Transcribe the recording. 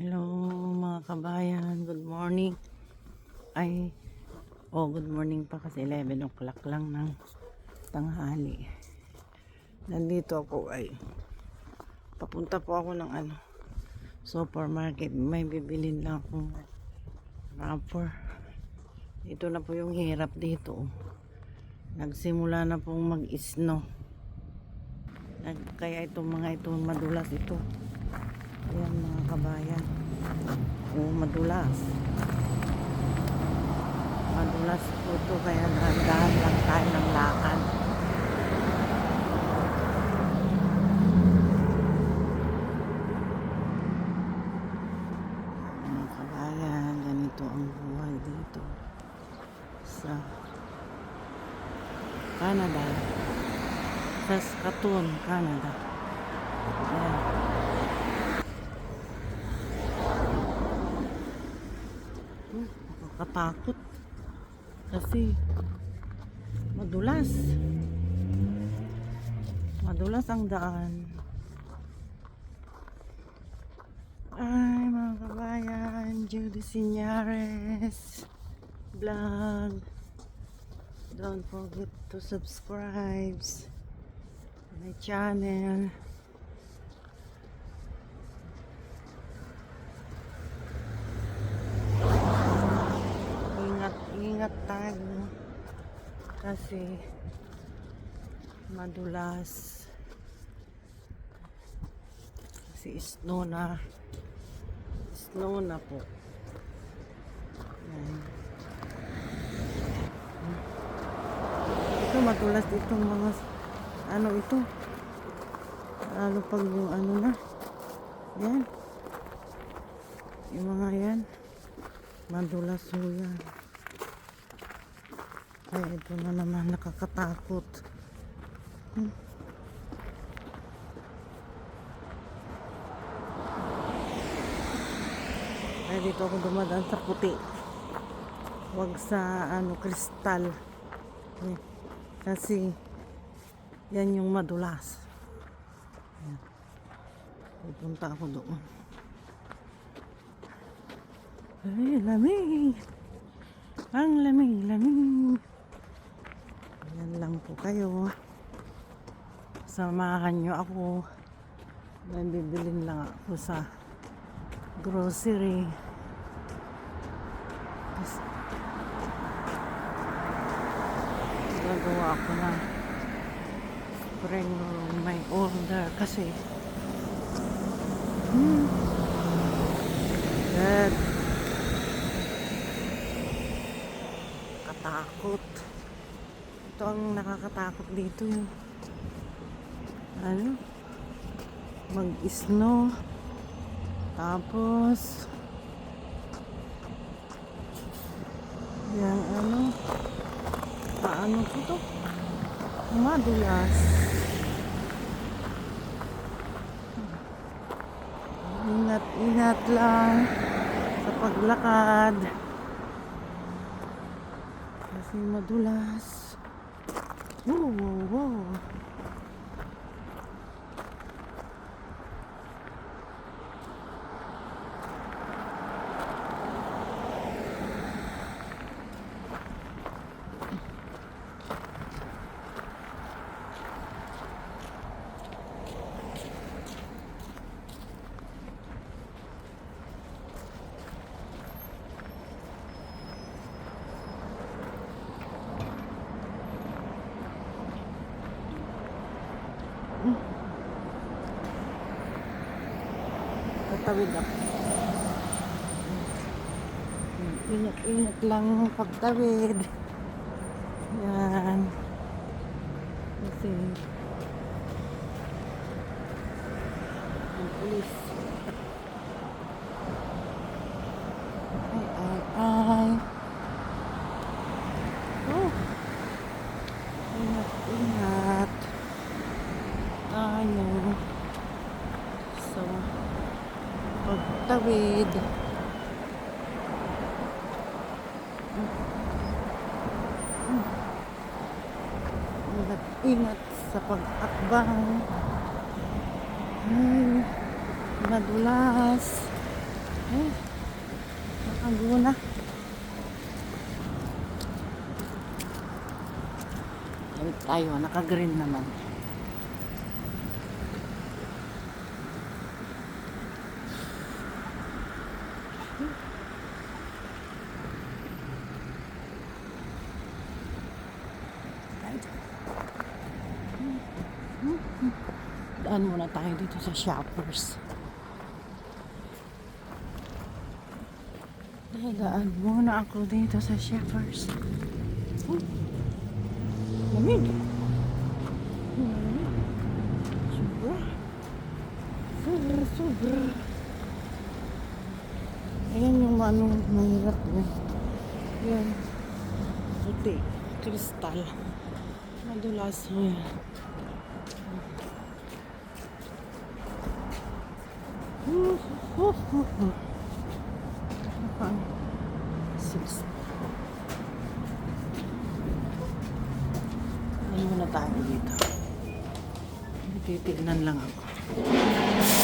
Hello mga kabayan, good morning. Good morning pa kasi 11 o'clock lang ng tanghali. Nandito ako papunta po ako ng supermarket. May bibilin lang akong wrapper. Ito na po yung hirap dito. Nagsimula na pong mag-snow. Kaya itong mga ito madulas ito. Ayan mga kabayan. Madulas. Madulas po ito kaya dahan-dahan lang tayo ng lakad. Mga kabayan, ganito ang buhay dito sa Canada. Saskatoon, Canada. Ayan. Nakakatakot kasi madulas ang daan. Ay mga kabayan, Judy Signares vlog, don't forget to subscribe my channel. Ingat tayo kasi madulas kasi snow na po. Ayan. Ito madulas dito mga ito lalo pag yung na yan, yung mga yan madulas po yan. Kaya ito na naman nakakatakot. Kaya dito ako dumadaan sa puti, wag sa kristal kasi yan yung madulas. Ayan. Pupunta ako doon. Ay, lamig. Ang lamig. Yan lang po kayo. Samahan nyo ako. Nabibilin lang ako sa grocery. Gagawa ako na spring roll my order kasi good. Katakot. Ito ang nakakatakot dito yung mag-snow tapos yan paano po to madulas. Ingat lang sa paglakad kasi madulas. Wow. Tatawid ako. Ingat lang pagtawid. Yan. Kasi ang pulis. Ay. Ingat. So, pagtawid. Ingat sa pag-akbang. Madulas. Eh, nakaguna. Ayun tayo, naka-green naman. Daan muna tayo dito sa Shoppers. Daan muna ako dito sa Shoppers. Lamig. Sobra. Sobra. Ayan yung manong mahirap na. Yan. Puti. Kristal. Madulas mo yan. Six. Ayun muna tayo dito. Titignan lang ako.